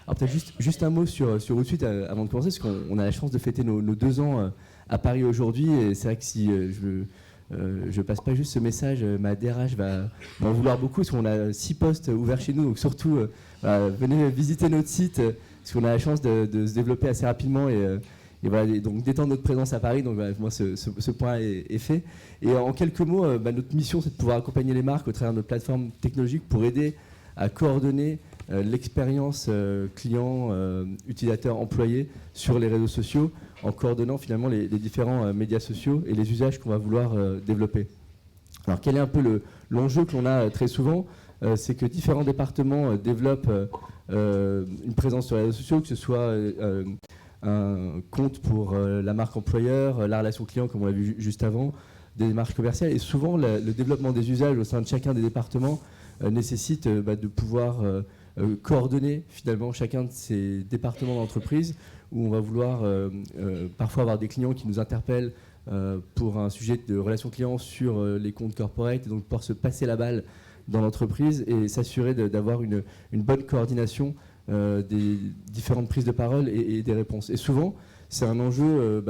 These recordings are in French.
Alors peut-être juste un mot sur Outsuite avant de commencer, parce qu'on a la chance de fêter nos 2 ans à Paris aujourd'hui, et c'est vrai que si je passe pas juste ce message, ma DRH va m'en vouloir beaucoup, parce qu'on a 6 postes ouverts chez nous, donc surtout venez visiter notre site, parce qu'on a la chance de se développer assez rapidement, et voilà, donc d'étendre notre présence à Paris, donc voilà, moi ce point est fait. Et en quelques mots, notre mission, c'est de pouvoir accompagner les marques au travers de notre plateforme technologique pour aider à coordonner l'expérience client, utilisateur, employé sur les réseaux sociaux, en coordonnant finalement les différents médias sociaux et les usages qu'on va vouloir développer. Alors quel est un peu l'enjeu que l'on a très souvent, c'est que différents départements développent une présence sur les réseaux sociaux, que ce soit un compte pour la marque employeur, la relation client comme on l'a vu juste avant, des démarches commerciales, et souvent le développement des usages au sein de chacun des départements nécessite de pouvoir coordonner finalement chacun de ces départements d'entreprise, où on va vouloir parfois avoir des clients qui nous interpellent pour un sujet de relation client sur les comptes corporate, et donc pouvoir se passer la balle dans l'entreprise et s'assurer d'avoir une bonne coordination des différentes prises de parole et des réponses. Et souvent, c'est un enjeu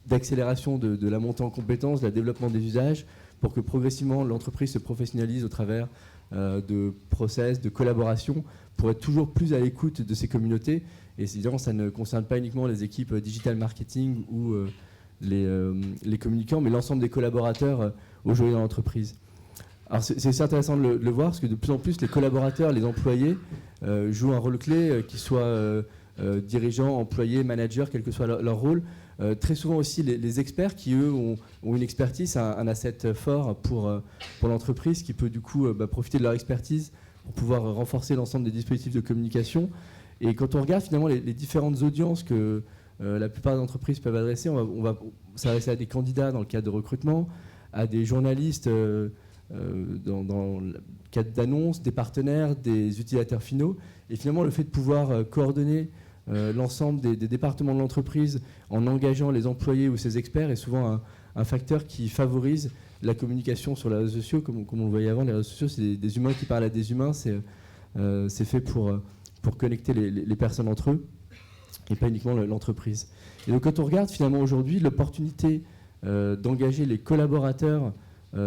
d'accélération de la montée en compétences, de la développement des usages, pour que progressivement l'entreprise se professionnalise au travers de process, de collaboration, pour être toujours plus à l'écoute de ces communautés. Et évidemment, ça ne concerne pas uniquement les équipes digital marketing ou les communicants, mais l'ensemble des collaborateurs aujourd'hui dans l'entreprise. Alors c'est intéressant de le voir, parce que de plus en plus, les collaborateurs, les employés jouent un rôle clé, qu'ils soient dirigeants, employés, managers, quel que soit leur rôle. Très souvent aussi les experts qui, eux, ont une expertise, un asset fort pour l'entreprise, qui peut du coup profiter de leur expertise pour pouvoir renforcer l'ensemble des dispositifs de communication. Et quand on regarde finalement les différentes audiences que la plupart des entreprises peuvent adresser, on va s'adresser à des candidats dans le cadre de recrutement, à des journalistes dans le cadre d'annonces, des partenaires, des utilisateurs finaux. Et finalement, le fait de pouvoir coordonner l'ensemble des départements de l'entreprise en engageant les employés ou ses experts est souvent un facteur qui favorise la communication sur les réseaux sociaux. Comme on le voyait avant, les réseaux sociaux, c'est des humains qui parlent à des humains. C'est fait pour connecter les personnes entre eux et pas uniquement l'entreprise. Et donc quand on regarde finalement aujourd'hui l'opportunité d'engager les collaborateurs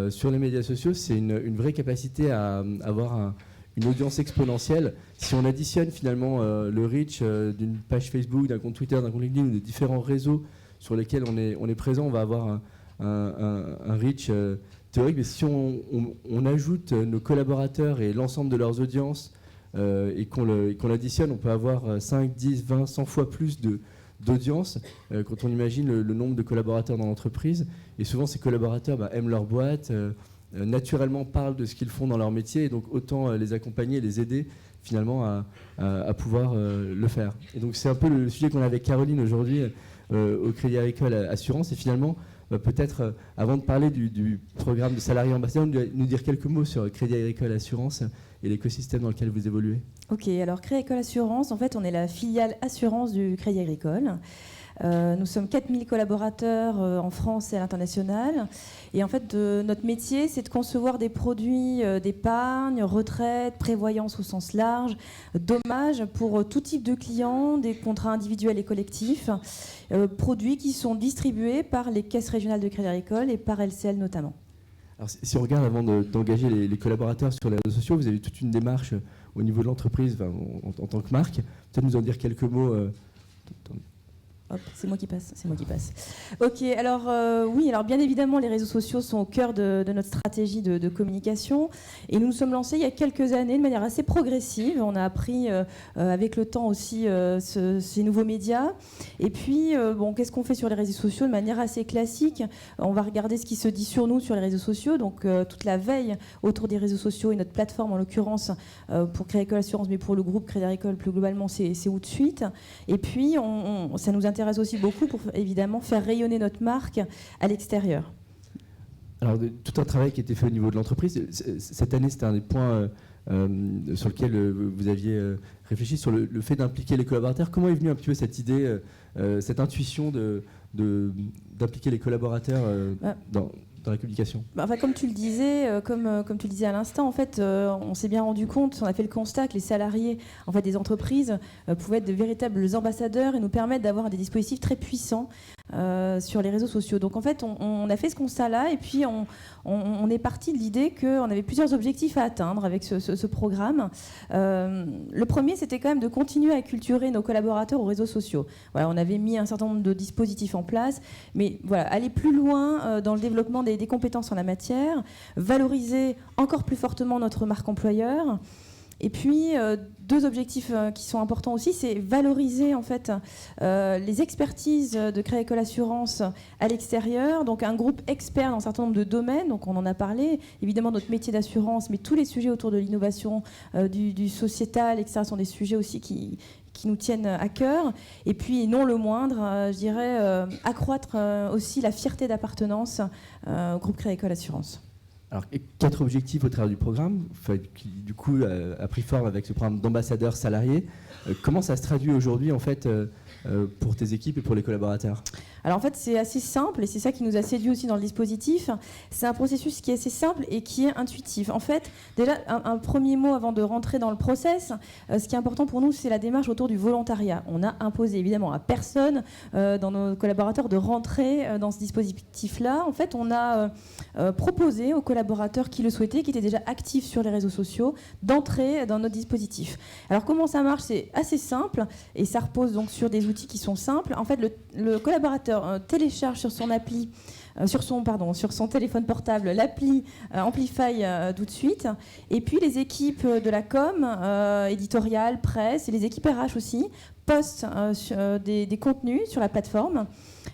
sur les médias sociaux, c'est une vraie capacité à avoir une audience exponentielle. Si on additionne finalement le reach d'une page Facebook, d'un compte Twitter, d'un compte LinkedIn ou des différents réseaux sur lesquels on est présent, on va avoir un reach théorique. Mais si on ajoute nos collaborateurs et l'ensemble de leurs audiences et qu'on l'additionne, on peut avoir 5, 10, 20, 100 fois plus d'audience quand on imagine le nombre de collaborateurs dans l'entreprise. Et souvent, ces collaborateurs aiment leur boîte, naturellement parlent de ce qu'ils font dans leur métier, et donc autant les accompagner et les aider finalement à pouvoir le faire. Et donc c'est un peu le sujet qu'on a avec Caroline aujourd'hui au Crédit Agricole Assurance. Et finalement, peut-être avant de parler du programme de salariés ambassadeurs, nous dire quelques mots sur Crédit Agricole Assurance et l'écosystème dans lequel vous évoluez. Ok, alors Crédit Agricole Assurance, en fait, on est la filiale assurance du Crédit Agricole. Nous sommes 4000 collaborateurs en France et à l'international. Et en fait, notre métier, c'est de concevoir des produits d'épargne, retraite, prévoyance au sens large, dommages pour tout type de clients, des contrats individuels et collectifs, produits qui sont distribués par les caisses régionales de Crédit Agricole et par LCL notamment. Alors, si on regarde avant d'engager les collaborateurs sur les réseaux sociaux, vous avez toute une démarche au niveau de l'entreprise en tant que marque. Peut-être nous en dire quelques mots. Hop, c'est moi qui passe. Ok, alors oui, alors bien évidemment, les réseaux sociaux sont au cœur de notre stratégie de communication, et nous nous sommes lancés il y a quelques années de manière assez progressive. On a appris avec le temps aussi ces nouveaux médias. Et puis, qu'est-ce qu'on fait sur les réseaux sociaux de manière assez classique? On va regarder ce qui se dit sur nous sur les réseaux sociaux, donc toute la veille autour des réseaux sociaux, et notre plateforme en l'occurrence pour Crédit Agricole Assurance, mais pour le groupe Crédit Agricole plus globalement, c'est Outsuite. Et puis, ça nous intéresse aussi beaucoup pour évidemment faire rayonner notre marque à l'extérieur. Alors, tout un travail qui a été fait au niveau de l'entreprise. Cette année, c'était un des points sur lequel vous aviez réfléchi, sur le fait d'impliquer les collaborateurs. Comment est venue un petit peu cette idée, cette intuition d'impliquer les collaborateurs dans la communication? Enfin, comme tu le disais, comme tu le disais à l'instant, en fait, on s'est bien rendu compte, on a fait le constat que les salariés en fait, des entreprises pouvaient être de véritables ambassadeurs et nous permettre d'avoir des dispositifs très puissants sur les réseaux sociaux. Donc en fait, on a fait ce constat-là et puis on est parti de l'idée qu'on avait plusieurs objectifs à atteindre avec ce programme. Le premier, c'était quand même de continuer à acculturer nos collaborateurs aux réseaux sociaux. Voilà, on avait mis un certain nombre de dispositifs en place, mais voilà, aller plus loin dans le développement des compétences en la matière, valoriser encore plus fortement notre marque employeur. Et puis, deux objectifs qui sont importants aussi, c'est valoriser en fait les expertises de Crédit Agricole Assurance à l'extérieur. Donc, un groupe expert dans un certain nombre de domaines. Donc, on en a parlé. Évidemment, notre métier d'assurance, mais tous les sujets autour de l'innovation, du sociétal, etc., sont des sujets aussi qui nous tiennent à cœur. Et puis, non le moindre, je dirais, accroître aussi la fierté d'appartenance au groupe Crédit Agricole Assurance. Alors, 4 objectifs au travers du programme, qui du coup a pris forme avec ce programme d'ambassadeurs salariés. Comment ça se traduit aujourd'hui en fait pour tes équipes et pour les collaborateurs? Alors en fait, c'est assez simple et c'est ça qui nous a séduit aussi dans le dispositif. C'est un processus qui est assez simple et qui est intuitif. En fait, déjà, un premier mot avant de rentrer dans le process, ce qui est important pour nous, c'est la démarche autour du volontariat. On a imposé évidemment à personne dans nos collaborateurs de rentrer dans ce dispositif-là. En fait, on a proposé aux collaborateurs qui le souhaitaient, qui étaient déjà actifs sur les réseaux sociaux, d'entrer dans notre dispositif. Alors comment ça marche? C'est assez simple et ça repose donc sur des outils qui sont simples. En fait, le collaborateur télécharge sur son appli, sur son téléphone portable, l'appli Amplify tout de suite. Et puis les équipes de la com, éditoriale, presse, et les équipes RH aussi, postent des contenus sur la plateforme.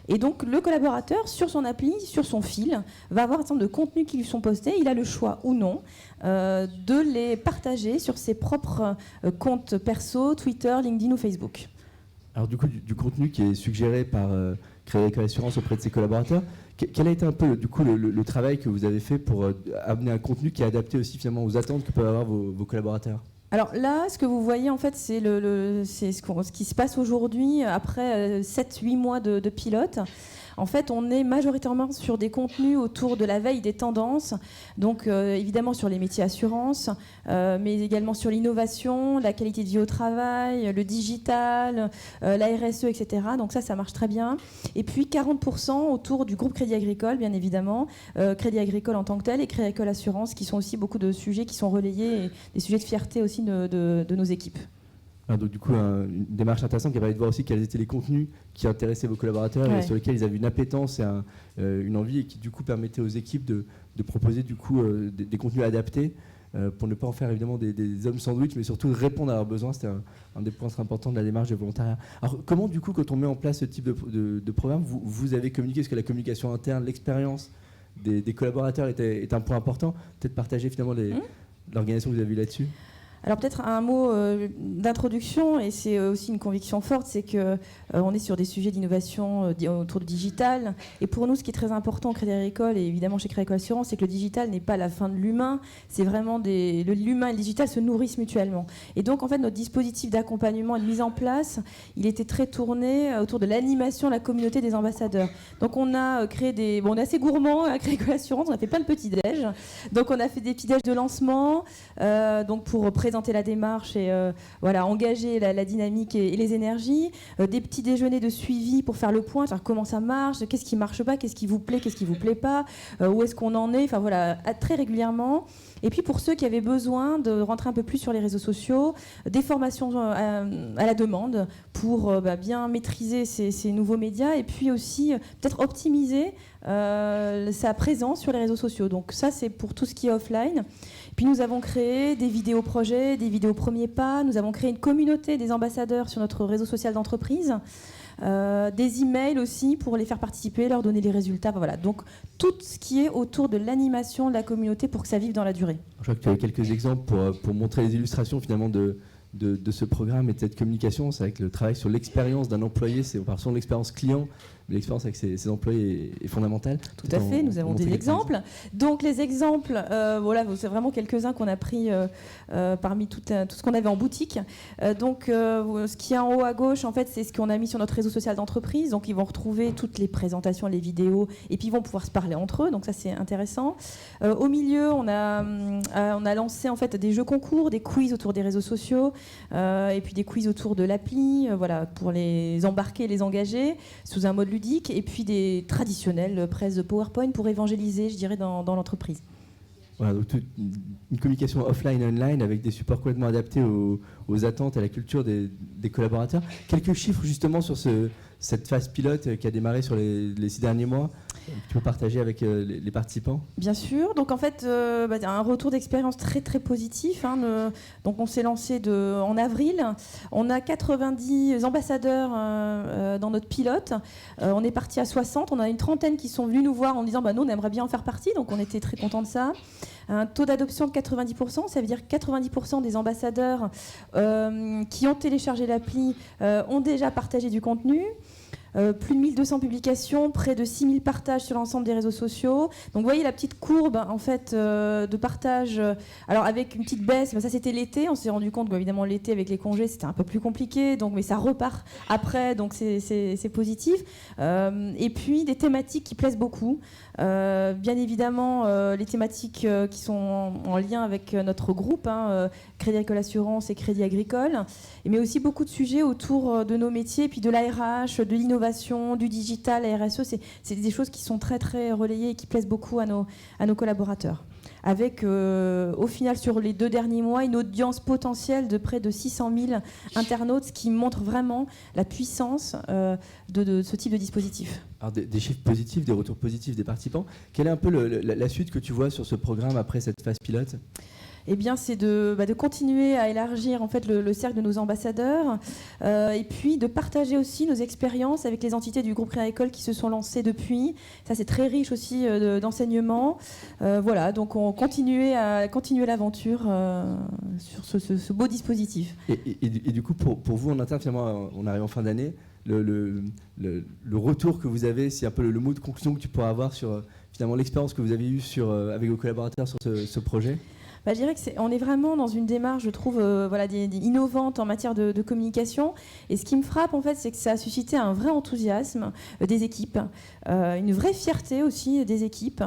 Et donc le collaborateur, sur son appli, sur son fil, va avoir un certain nombre de contenus qui lui sont postés. Il a le choix ou non de les partager sur ses propres comptes perso, Twitter, LinkedIn ou Facebook. Alors du coup, du contenu qui est suggéré par Crédit Agricole Assurance auprès de ses collaborateurs, quel a été un peu du coup, le travail que vous avez fait pour amener un contenu qui est adapté aussi finalement aux attentes que peuvent avoir vos collaborateurs? Alors là, ce que vous voyez, en fait, c'est ce qui se passe aujourd'hui après 7-8 mois de pilote. En fait, on est majoritairement sur des contenus autour de la veille des tendances, donc évidemment sur les métiers assurance, mais également sur l'innovation, la qualité de vie au travail, le digital, la RSE, etc. Donc ça marche très bien. Et puis 40% autour du groupe Crédit Agricole, bien évidemment, Crédit Agricole en tant que tel et Crédit Agricole Assurance, qui sont aussi beaucoup de sujets qui sont relayés, et des sujets de fierté aussi de nos équipes. Donc du coup, une démarche intéressante qui permet de voir aussi quels étaient les contenus qui intéressaient vos collaborateurs et sur lesquels ils avaient une appétence et une envie, et qui du coup permettaient aux équipes de proposer du coup des contenus adaptés pour ne pas en faire évidemment des hommes sandwich, mais surtout répondre à leurs besoins. C'était un des points très importants de la démarche de volontariat. Alors comment du coup, quand on met en place ce type de programme, vous avez communiqué? Est-ce que la communication interne, l'expérience des collaborateurs est un point important? Peut-être partager finalement l'organisation que vous avez vue là-dessus. Alors peut-être un mot d'introduction, et c'est aussi une conviction forte, c'est qu'on est sur des sujets d'innovation autour du digital. Et pour nous, ce qui est très important au Crédit Agricole, et évidemment chez Crédit Agricole Assurance, c'est que le digital n'est pas la fin de l'humain. C'est vraiment l'humain et le digital se nourrissent mutuellement. Et donc en fait, notre dispositif d'accompagnement et de mise en place, il était très tourné autour de l'animation de la communauté des ambassadeurs. Donc on a créé on est assez gourmand à Crédit Agricole Assurance, on a fait plein de petits déj. Donc on a fait des petits déj de lancement, donc pour présenter la démarche et engager la dynamique et les énergies, des petits déjeuners de suivi pour faire le point, comment ça marche, qu'est-ce qui marche pas, qu'est-ce qui vous plaît, qu'est-ce qui vous plaît pas, où est-ce qu'on en est, très régulièrement. Et puis pour ceux qui avaient besoin de rentrer un peu plus sur les réseaux sociaux, des formations à la demande pour bien maîtriser ces nouveaux médias, et puis aussi peut-être optimiser sa présence sur les réseaux sociaux. Donc ça, c'est pour tout ce qui est offline. Puis nous avons créé des vidéos projets, des vidéos premiers pas. Nous avons créé une communauté des ambassadeurs sur notre réseau social d'entreprise. Des emails aussi pour les faire participer, leur donner les résultats. Voilà. Donc tout ce qui est autour de l'animation de la communauté pour que ça vive dans la durée. Je crois que tu as quelques exemples pour montrer les illustrations finalement de de ce programme et de cette communication. C'est vrai que le travail sur l'expérience d'un employé, on parle souvent de l'expérience client, mais l'expérience avec ses employés est fondamentale. Tout à fait, nous avons des exemples. Donc les exemples, voilà, c'est vraiment quelques-uns qu'on a pris parmi tout ce qu'on avait en boutique. Ce qui est en haut à gauche, en fait, c'est ce qu'on a mis sur notre réseau social d'entreprise. Donc ils vont retrouver toutes les présentations, les vidéos, et puis ils vont pouvoir se parler entre eux. Donc ça, c'est intéressant. Au milieu, on a lancé en fait des jeux concours, des quiz autour des réseaux sociaux, et puis des quiz autour de l'appli, voilà, pour les embarquer, les engager sous un mode ludique, et puis des traditionnelles presses de PowerPoint pour évangéliser, je dirais, dans l'entreprise. Voilà, donc une communication offline, online, avec des supports complètement adaptés aux attentes et à la culture des collaborateurs. Quelques chiffres justement sur cette phase pilote qui a démarré sur les 6 derniers mois, que tu peux partager avec les participants? Bien sûr. Donc en fait, un retour d'expérience très très positif. Donc on s'est lancé en avril. On a 90 ambassadeurs dans notre pilote. On est parti à 60. On a une trentaine qui sont venus nous voir en disant nous on aimerait bien en faire partie. Donc on était très contents de ça. Un taux d'adoption de 90%, ça veut dire que 90% des ambassadeurs qui ont téléchargé l'appli ont déjà partagé du contenu. Plus de 1200 publications, près de 6000 partages sur l'ensemble des réseaux sociaux. Donc vous voyez la petite courbe en fait, de partage, alors avec une petite baisse, ça c'était l'été, on s'est rendu compte qu'évidemment l'été avec les congés c'était un peu plus compliqué, mais ça repart après, donc c'est positif. Et puis des thématiques qui plaisent beaucoup. Bien évidemment, les thématiques qui sont en lien avec notre groupe, Crédit Agricole Assurance et Crédit Agricole, mais aussi beaucoup de sujets autour de nos métiers, puis de l'ARH, de l'innovation, du digital, la RSE, c'est des choses qui sont très très relayées et qui plaisent beaucoup à nos collaborateurs. Avec au final sur les 2 derniers mois une audience potentielle de près de 600 000 internautes, ce qui montre vraiment la puissance de ce type de dispositif. Alors des chiffres positifs, des retours positifs des participants. Quelle est un peu la suite que tu vois sur ce programme après cette phase pilote ? Eh bien, c'est de continuer à élargir en fait le cercle de nos ambassadeurs et puis de partager aussi nos expériences avec les entités du groupe Crédit Agricole qui se sont lancées depuis. Ça, c'est très riche aussi d'enseignements. Voilà, donc on continue l'aventure sur ce beau dispositif. Et du coup, pour vous en interne, finalement, on arrive en fin d'année, le retour que vous avez, c'est un peu le mot de conclusion que tu pourras avoir sur finalement l'expérience que vous avez eue avec vos collaborateurs sur ce projet. Je dirais qu'on est vraiment dans une démarche, je trouve, innovante en matière de communication. Et ce qui me frappe, en fait, c'est que ça a suscité un vrai enthousiasme des équipes, une vraie fierté aussi des équipes,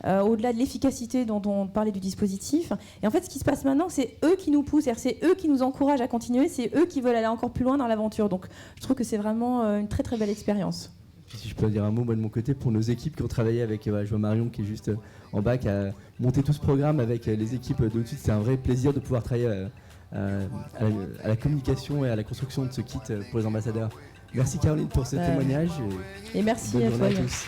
au-delà de l'efficacité dont on parlait du dispositif. Et en fait, ce qui se passe maintenant, c'est eux qui nous poussent, c'est eux qui nous encouragent à continuer, c'est eux qui veulent aller encore plus loin dans l'aventure. Donc, je trouve que c'est vraiment une très, très belle expérience. Si je peux dire un mot moi, de mon côté pour nos équipes qui ont travaillé avec, je vois Marion qui est juste en bas, qui a monté tout ce programme avec les équipes d'au-dessus. C'est un vrai plaisir de pouvoir travailler à la communication et à la construction de ce kit pour les ambassadeurs. Merci Caroline pour ce témoignage. Et merci à toi. tous.